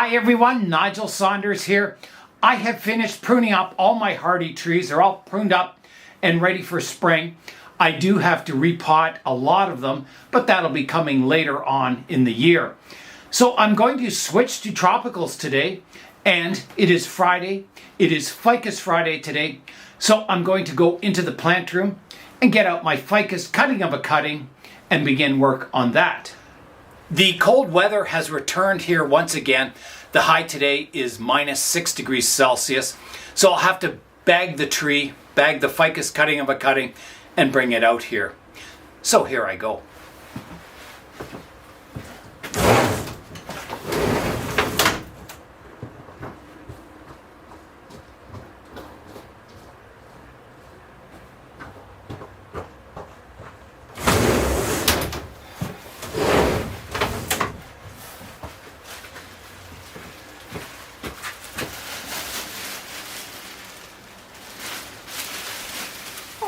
Hi everyone, Nigel Saunders here. I have finished pruning up all my hardy trees. They're all pruned up and ready for spring. I do have to repot a lot of them, but that'll be coming later on in the year. So I'm going to switch to tropicals today, and it is Friday. It is Ficus Friday today. So I'm going to go into the plant room and get out my ficus cutting of a cutting and begin work on that. The cold weather has returned here once again. The high today is -6 degrees Celsius. So I'll have to bag the tree, bag the ficus cutting of a cutting, and bring it out here. So here I go.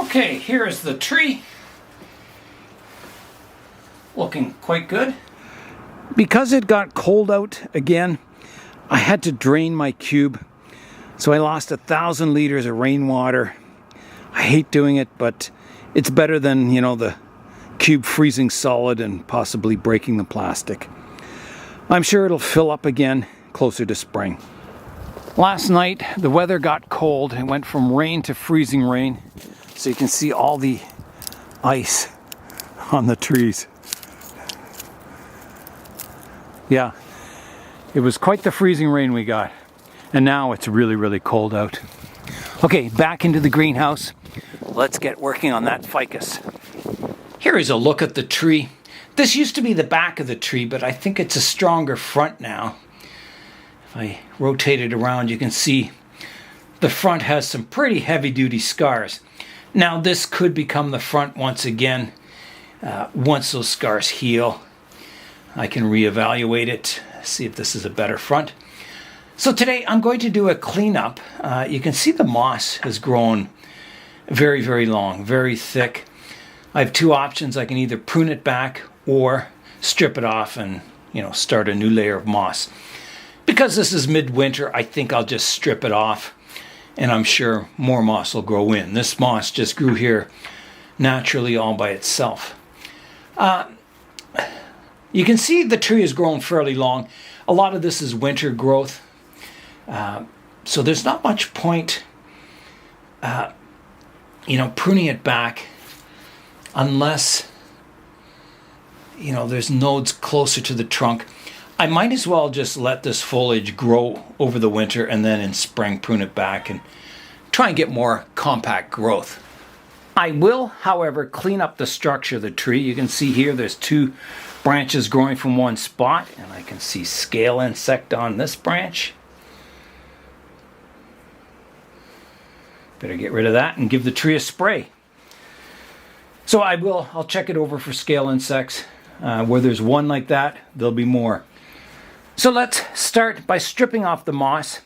Okay, here is the tree. Looking quite good. Because it got cold out again, I had to drain my cube. So I lost 1,000 liters of rainwater. I hate doing it, but it's better than, the cube freezing solid and possibly breaking the plastic. I'm sure it'll fill up again closer to spring. Last night, the weather got cold. It went from rain to freezing rain. So you can see all the ice on the trees. Yeah, it was quite the freezing rain we got. And now it's really, really cold out. Okay, back into the greenhouse. Let's get working on that ficus. Here is a look at the tree. This used to be the back of the tree, but I think it's a stronger front now. If I rotate it around, you can see the front has some pretty heavy-duty scars. Now this could become the front once again. Once those scars heal, I can reevaluate it, see if this is a better front. So today I'm going to do a cleanup. You can see the moss has grown very, very long, very thick. I have two options. I can either prune it back or strip it off and start a new layer of moss. Because this is midwinter, I think I'll just strip it off. And I'm sure more moss will grow in. This moss just grew here naturally all by itself. You can see the tree has grown fairly long. A lot of this is winter growth. So there's not much point, pruning it back unless, there's nodes closer to the trunk. I might as well just let this foliage grow over the winter and then in spring prune it back and try and get more compact growth. I will, however, clean up the structure of the tree. You can see here there's two branches growing from one spot, and I can see scale insect on this branch. Better get rid of that and give the tree a spray. So I'll check it over for scale insects. Where there's one like that, there'll be more. So let's start by stripping off the moss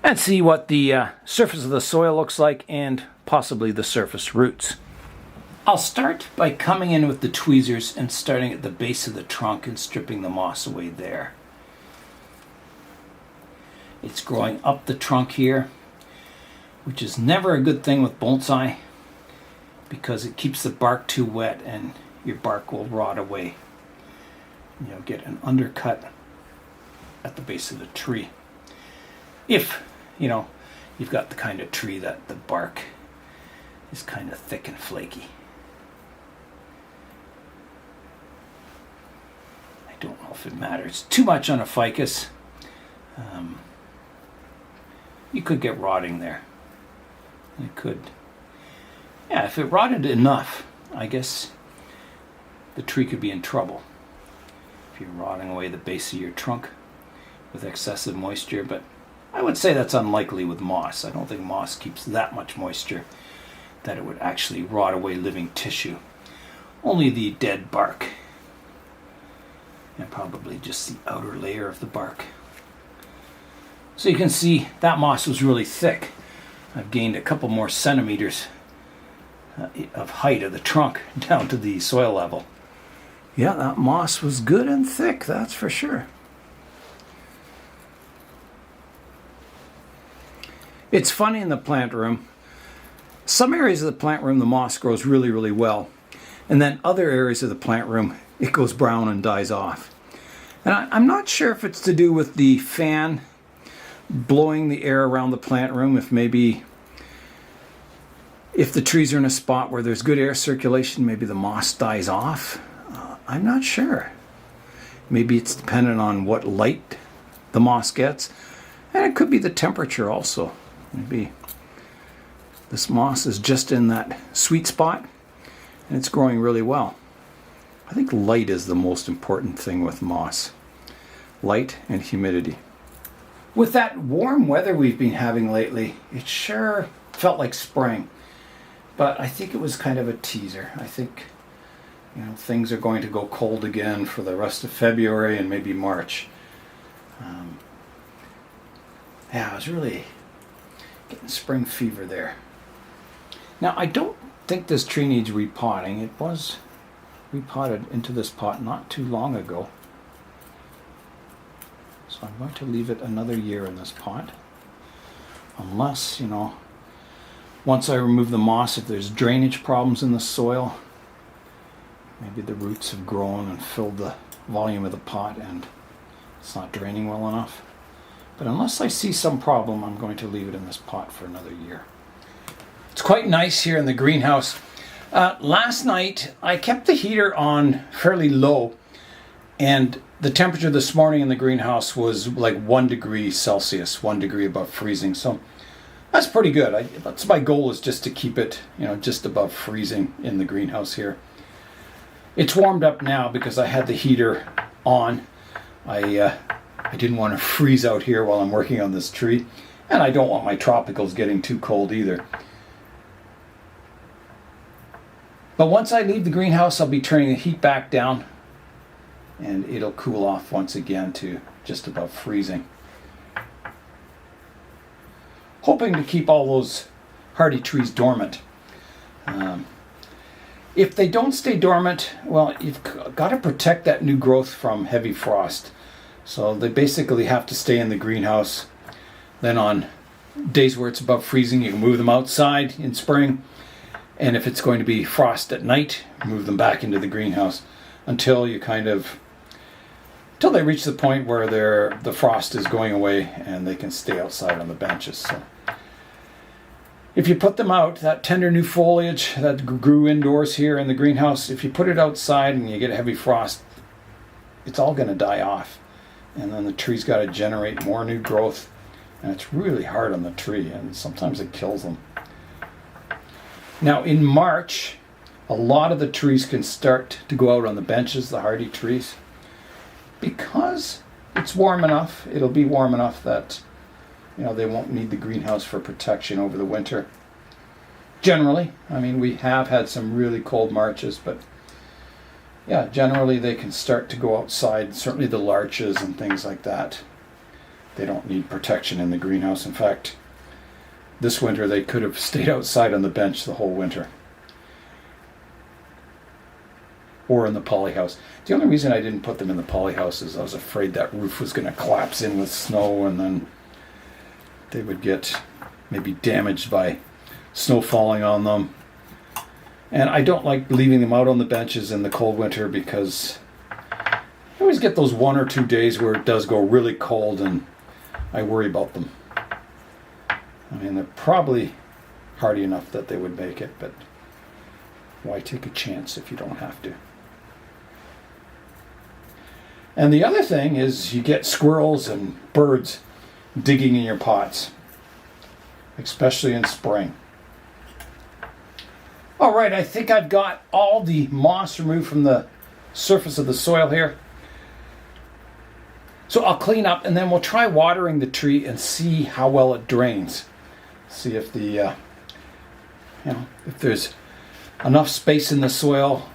and see what the surface of the soil looks like and possibly the surface roots. I'll start by coming in with the tweezers and starting at the base of the trunk and stripping the moss away there. It's growing up the trunk here, which is never a good thing with bonsai because it keeps the bark too wet and your bark will rot away. You'll get an undercut at the base of the tree. If, you've got the kind of tree that the bark is kind of thick and flaky. I don't know if it matters too much on a ficus. You could get rotting there. It could. Yeah, if it rotted enough, I guess the tree could be in trouble. If you're rotting away the base of your trunk with excessive moisture, but I would say that's unlikely with moss. I don't think moss keeps that much moisture that it would actually rot away living tissue. Only the dead bark and probably just the outer layer of the bark. So you can see that moss was really thick. I've gained a couple more centimeters of height of the trunk down to the soil level. Yeah, that moss was good and thick, that's for sure. It's funny in the plant room. Some areas of the plant room, the moss grows really, really well. And then other areas of the plant room, it goes brown and dies off. And I'm not sure if it's to do with the fan blowing the air around the plant room, if maybe if the trees are in a spot where there's good air circulation, maybe the moss dies off. I'm not sure. Maybe it's dependent on what light the moss gets. And it could be the temperature also. Maybe this moss is just in that sweet spot and it's growing really well. I think light is the most important thing with moss. Light and humidity. With that warm weather we've been having lately, it sure felt like spring. But I think it was kind of a teaser. I think, things are going to go cold again for the rest of February and maybe March. I was really getting spring fever there. Now, I don't think this tree needs repotting. It was repotted into this pot not too long ago. So I'm going to leave it another year in this pot. Unless, once I remove the moss, if there's drainage problems in the soil, maybe the roots have grown and filled the volume of the pot and it's not draining well enough. But unless I see some problem, I'm going to leave it in this pot for another year. It's quite nice here in the greenhouse. Last night, I kept the heater on fairly low, and the temperature this morning in the greenhouse was like 1 degree Celsius, 1 degree above freezing. So that's pretty good. That's my goal, is just to keep it, just above freezing in the greenhouse here. It's warmed up now because I had the heater on. I didn't want to freeze out here while I'm working on this tree, and I don't want my tropicals getting too cold either. But once I leave the greenhouse, I'll be turning the heat back down, and it'll cool off once again to just above freezing. Hoping to keep all those hardy trees dormant. If they don't stay dormant, well, you've got to protect that new growth from heavy frost. So they basically have to stay in the greenhouse. Then on days where it's above freezing, you can move them outside in spring. And if it's going to be frost at night, move them back into the greenhouse until they reach the point where the frost is going away and they can stay outside on the benches. So if you put them out, that tender new foliage that grew indoors here in the greenhouse, if you put it outside and you get a heavy frost, it's all going to die off. And then the tree's got to generate more new growth. And it's really hard on the tree, and sometimes it kills them. Now in March, a lot of the trees can start to go out on the benches, the hardy trees. Because it's warm enough, it'll be warm enough that they won't need the greenhouse for protection over the winter. Generally, we have had some really cold Marches, but yeah, generally they can start to go outside. Certainly the larches and things like that, they don't need protection in the greenhouse. In fact, this winter they could have stayed outside on the bench the whole winter. Or in the polyhouse. The only reason I didn't put them in the polyhouse is I was afraid that roof was going to collapse in with snow, and then they would get maybe damaged by snow falling on them. And I don't like leaving them out on the benches in the cold winter because I always get those 1 or 2 days where it does go really cold and I worry about them. They're probably hardy enough that they would make it, but why take a chance if you don't have to? And the other thing is you get squirrels and birds digging in your pots, especially in spring. All right, I think I've got all the moss removed from the surface of the soil here. So I'll clean up and then we'll try watering the tree and see how well it drains. See if if there's enough space in the soil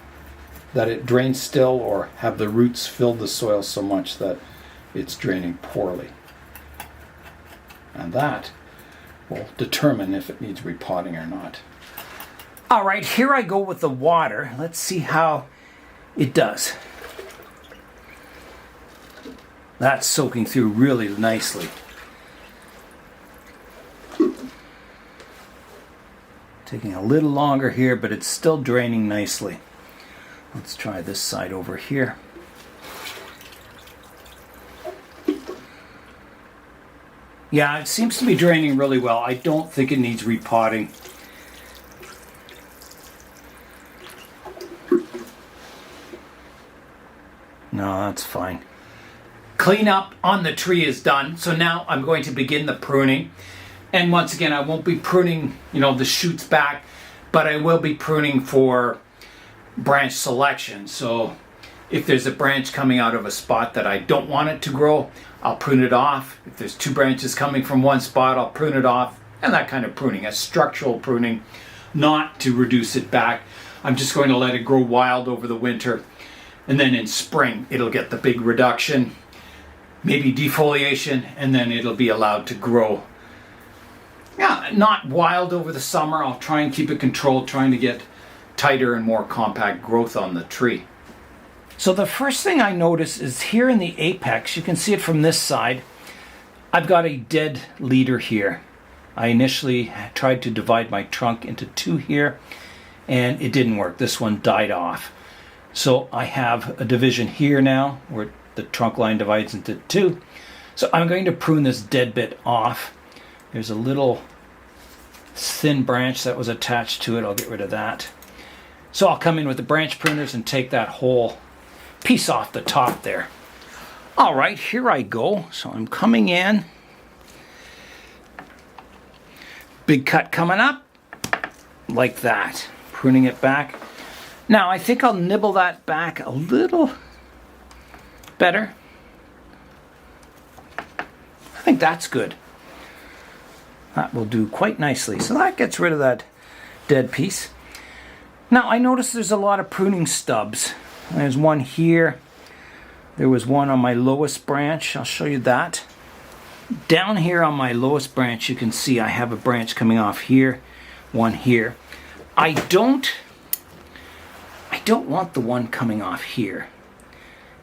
that it drains still, or have the roots filled the soil so much that it's draining poorly. And that will determine if it needs repotting or not. All right, here I go with the water. Let's see how it does. That's soaking through really nicely. Taking a little longer here, but it's still draining nicely. Let's try this side over here. Yeah, it seems to be draining really well. I don't think it needs repotting. No, that's fine. Cleanup on the tree is done, so now I'm going to begin the pruning. And once again, I won't be pruning, the shoots back, but I will be pruning for branch selection. So if there's a branch coming out of a spot that I don't want it to grow, I'll prune it off. If there's two branches coming from one spot, I'll prune it off. And that kind of pruning, a structural pruning, not to reduce it back. I'm just going to let it grow wild over the winter. And then in spring, it'll get the big reduction, maybe defoliation, and then it'll be allowed to grow. Yeah, not wild over the summer. I'll try and keep it controlled, trying to get tighter and more compact growth on the tree. So the first thing I notice is here in the apex, you can see it from this side, I've got a dead leader here. I initially tried to divide my trunk into two here, and it didn't work. This one died off. So I have a division here now where the trunk line divides into two. So I'm going to prune this dead bit off. There's a little thin branch that was attached to it. I'll get rid of that. So I'll come in with the branch pruners and take that whole piece off the top there. All right, here I go. So I'm coming in. Big cut coming up, like that. Pruning it back. Now I think I'll nibble that back a little better. I think that's good. That will do quite nicely. So that gets rid of that dead piece. Now I notice there's a lot of pruning stubs. There's one here. There was one on my lowest branch. I'll show you that. Down here on my lowest branch, you can see I have a branch coming off here, one here. I don't want the one coming off here.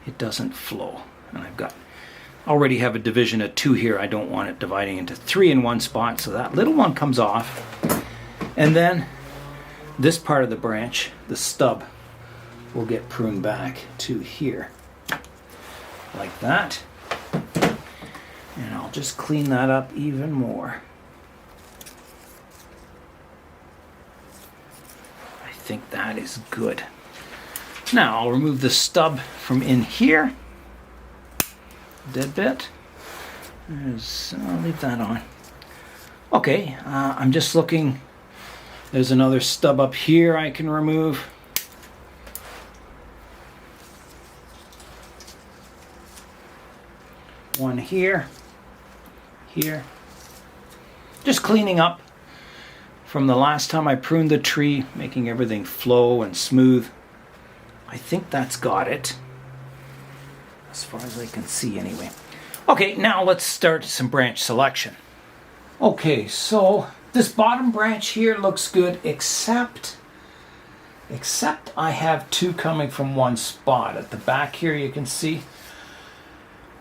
It doesn't flow. And already have a division of two here. I don't want it dividing into three in one spot, so that little one comes off. And then this part of the branch, the stub, will get pruned back to here. Like that. And I'll just clean that up even more. I think that is good. Now I'll remove the stub from in here. Dead bit. I'll leave that on. Okay, I'm just looking. There's another stub up here I can remove. One here. Here. Just cleaning up from the last time I pruned the tree, making everything flow and smooth. I think that's got it. As far as I can see anyway. Okay, now let's start some branch selection. Okay, so this bottom branch here looks good, except I have two coming from one spot. At the back here you can see.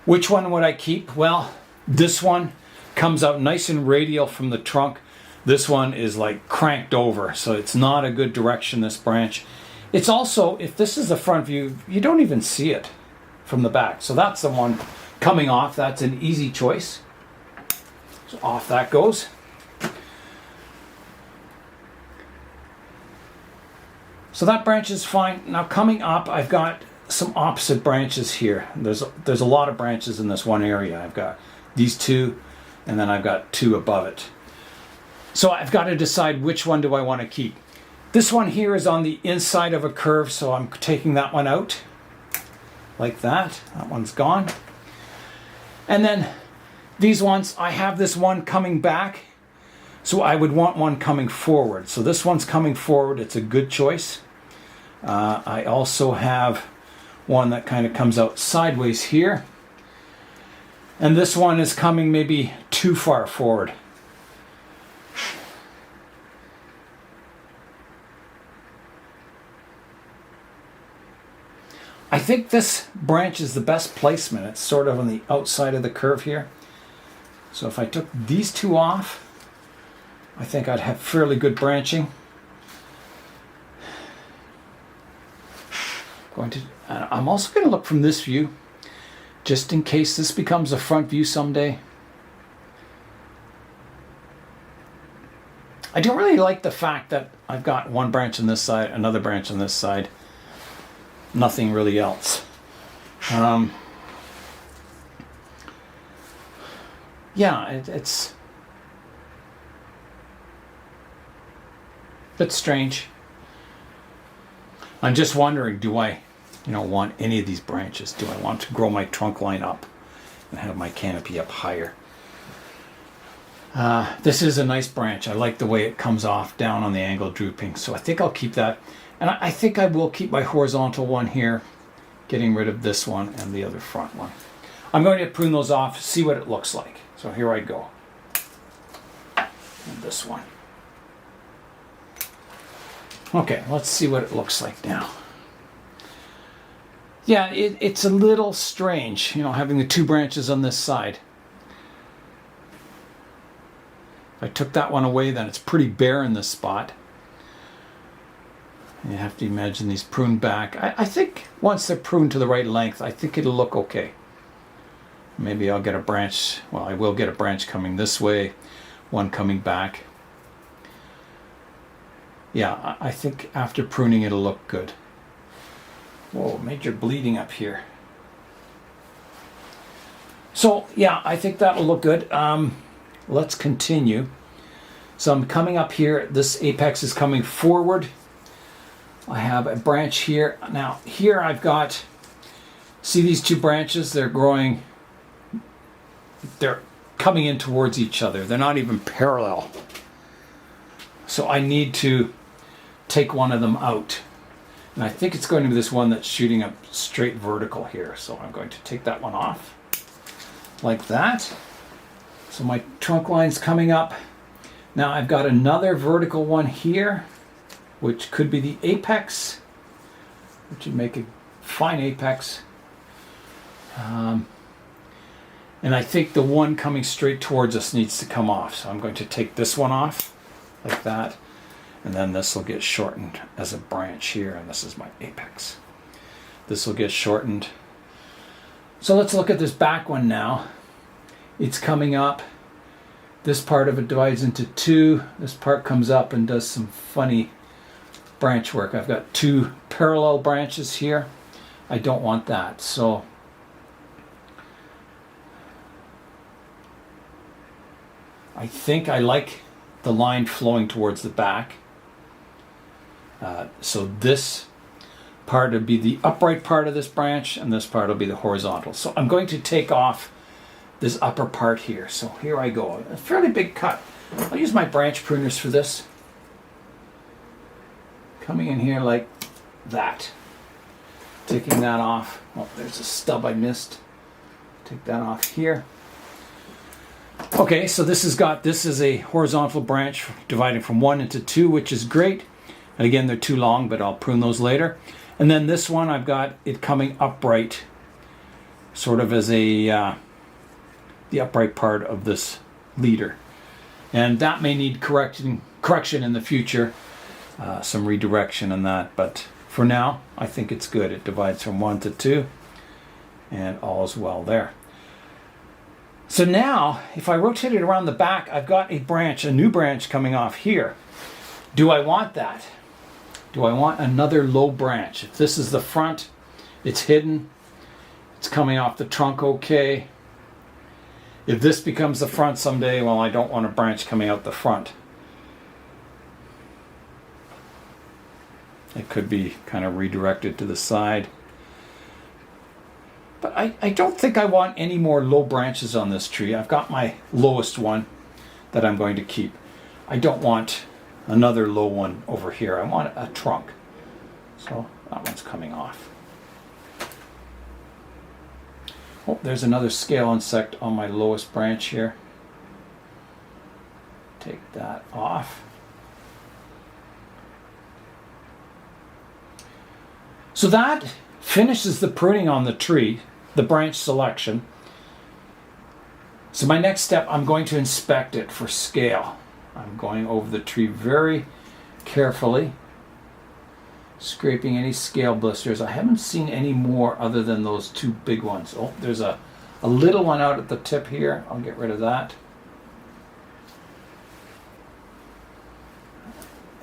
Which one would I keep? Well, this one comes out nice and radial from the trunk. This one is like cranked over, so it's not a good direction, this branch. It's also, if this is the front view, you don't even see it from the back. So that's the one coming off. That's an easy choice. So off that goes. So that branch is fine. Now coming up, I've got some opposite branches here. There's a lot of branches in this one area. I've got these two, and then I've got two above it. So I've got to decide which one do I want to keep. This one here is on the inside of a curve, so I'm taking that one out. Like that. That one's gone. And then these ones, I have this one coming back, so I would want one coming forward. So this one's coming forward. It's a good choice. I also have one that kind of comes out sideways here. And this one is coming maybe too far forward. I think this branch is the best placement. It's sort of on the outside of the curve here. So if I took these two off, I think I'd have fairly good branching. I'm also going to look from this view, just in case this becomes a front view someday. I don't really like the fact that I've got one branch on this side, another branch on this side, nothing really else. Yeah, it's a bit strange. I'm just wondering, do I, want any of these branches? Do I want to grow my trunk line up and have my canopy up higher? This is a nice branch. I like the way it comes off down on the angle drooping, so I think I'll keep that. And I think I will keep my horizontal one here, getting rid of this one and the other front one. I'm going to prune those off, see what it looks like. So here I go. And this one. Okay, let's see what it looks like now. Yeah, it's a little strange, having the two branches on this side. If I took that one away, then it's pretty bare in this spot. You have to imagine these pruned back. I think once they're pruned to the right length, I think it'll look okay. Maybe I'll get a branch, well, I will get a branch coming this way, one coming back. Yeah, I think after pruning it'll look good. Whoa, major bleeding up here. So, yeah, I think that'll look good. Let's continue. So I'm coming up here. This apex is coming forward. I have a branch here. Now, here I've got, see these two branches? They're growing, they're coming in towards each other. They're not even parallel. So I need to take one of them out. And I think it's going to be this one that's shooting up straight vertical here. So I'm going to take that one off like that. So my trunk line's coming up. Now I've got another vertical one here, which could be the apex, which would make a fine apex. And I think the one coming straight towards us needs to come off. So I'm going to take this one off like that. And then this will get shortened as a branch here. And this is my apex. This will get shortened. So let's look at this back one now. It's coming up. This part of it divides into two. This part comes up and does some funny branch work. I've got two parallel branches here. I don't want that. So I think I like the line flowing towards the back. So this part would be the upright part of this branch, and this part will be the horizontal. So I'm going to take off this upper part here. So here I go. A fairly big cut. I'll use my branch pruners for this. Coming in here like that. Taking that off. Oh, there's a stub I missed. Take that off here. Okay, so this is a horizontal branch dividing from 1 into 2, which is great. And again, they're too long, but I'll prune those later. And then this one, I've got it coming upright, sort of as a the upright part of this leader. And that may need correction in the future, some redirection in that. But for now, I think it's good. It divides from 1 to 2, and all is well there. So now, if I rotate it around the back, I've got a new branch coming off here. Do I want that? Do I want another low branch? If this is the front, it's hidden. It's coming off the trunk okay. If this becomes the front someday, well, I don't want a branch coming out the front. It could be kind of redirected to the side. But I don't think I want any more low branches on this tree. I've got my lowest one that I'm going to keep. I don't want another low one over here. I want a trunk. So that one's coming off. Oh, there's another scale insect on my lowest branch here. Take that off. So that finishes the pruning on the tree, the branch selection. So my next step, I'm going to inspect it for scale. I'm going over the tree very carefully scraping any scale blisters. I haven't seen any more other than those two big ones. Oh, there's a little one out at the tip here. I'll get rid of that.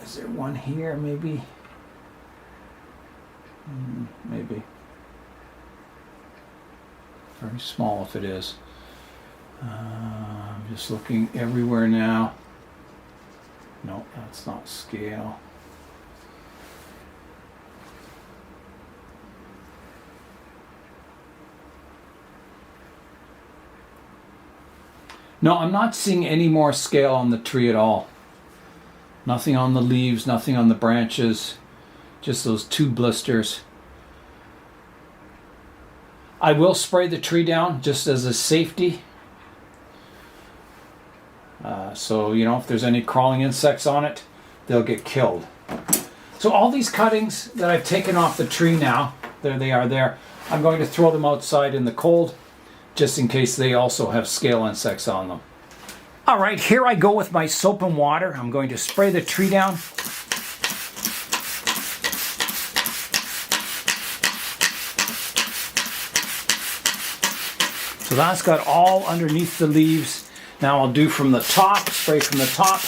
Is there one here maybe? Maybe. Very small if it is. I'm just looking everywhere now. No, that's not scale. No, I'm not seeing any more scale on the tree at all. Nothing on the leaves, nothing on the branches, just those two blisters. I will spray the tree down just as a safety. So, you know, if there's any crawling insects on it, they'll get killed. So all these cuttings that I've taken off the tree now, there they are there, I'm going to throw them outside in the cold, just in case they also have scale insects on them. All right, here I go with my soap and water. I'm going to spray the tree down. So that's got all underneath the leaves. Now I'll do from the top, spray from the top.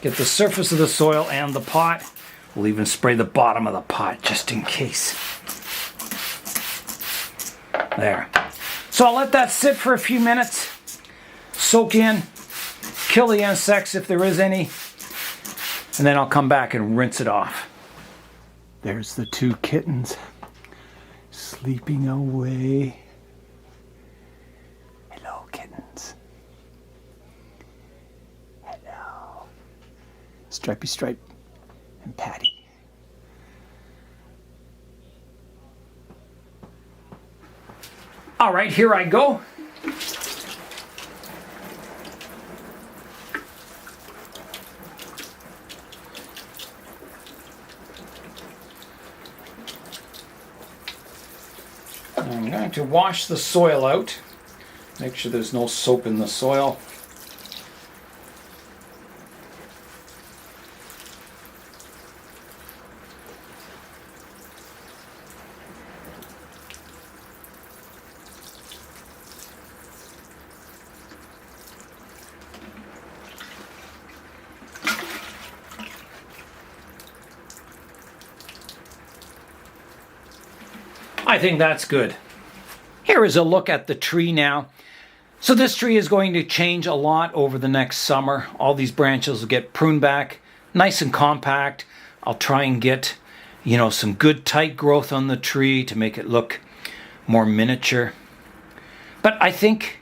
Get the surface of the soil and the pot. We'll even spray the bottom of the pot just in case. There. So I'll let that sit for a few minutes. Soak in, kill the insects if there is any, and then I'll come back and rinse it off. There's the two kittens sleeping away. Hello, kittens. Hello. Stripey Stripe and Patty. All right, here I go. I'm going to wash the soil out. Make sure there's no soap in the soil. I think that's good. Here is a look at the tree now. So this tree is going to change a lot over the next summer. All these branches will get pruned back, nice and compact. I'll try and get, you know, some good tight growth on the tree to make it look more miniature. But I think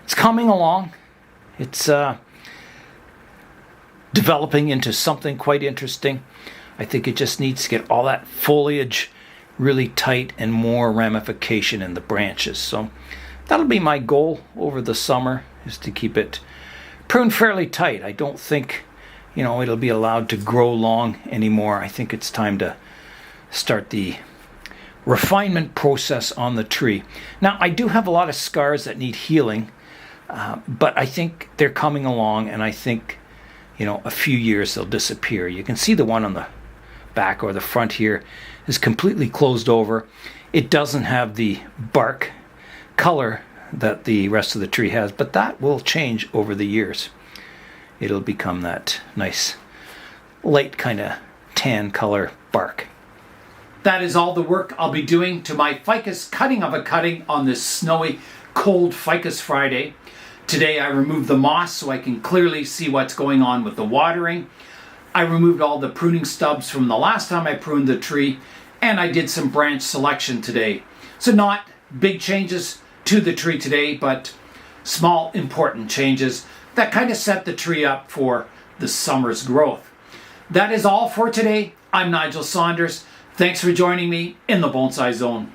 it's coming along. It's developing into something quite interesting. I think it just needs to get all that foliage really tight and more ramification in the branches. So that'll be my goal over the summer, is to keep it pruned fairly tight. I don't think, you know, it'll be allowed to grow long anymore. I think it's time to start the refinement process on the tree. Now, I do have a lot of scars that need healing, but I think they're coming along, and I think, you know, a few years they'll disappear. You can see the one on the back or the front here is completely closed over. It doesn't have the bark color that the rest of the tree has, but that will change over the years. It'll become that nice light kind of tan color bark. That is all the work I'll be doing to my ficus cutting of a cutting on this snowy, cold Ficus Friday. Today I removed the moss so I can clearly see what's going on with the watering. I removed all the pruning stubs from the last time I pruned the tree, and I did some branch selection today. So not big changes to the tree today, but small important changes that kind of set the tree up for the summer's growth. That is all for today. I'm Nigel Saunders. Thanks for joining me in the Bonsai Zone.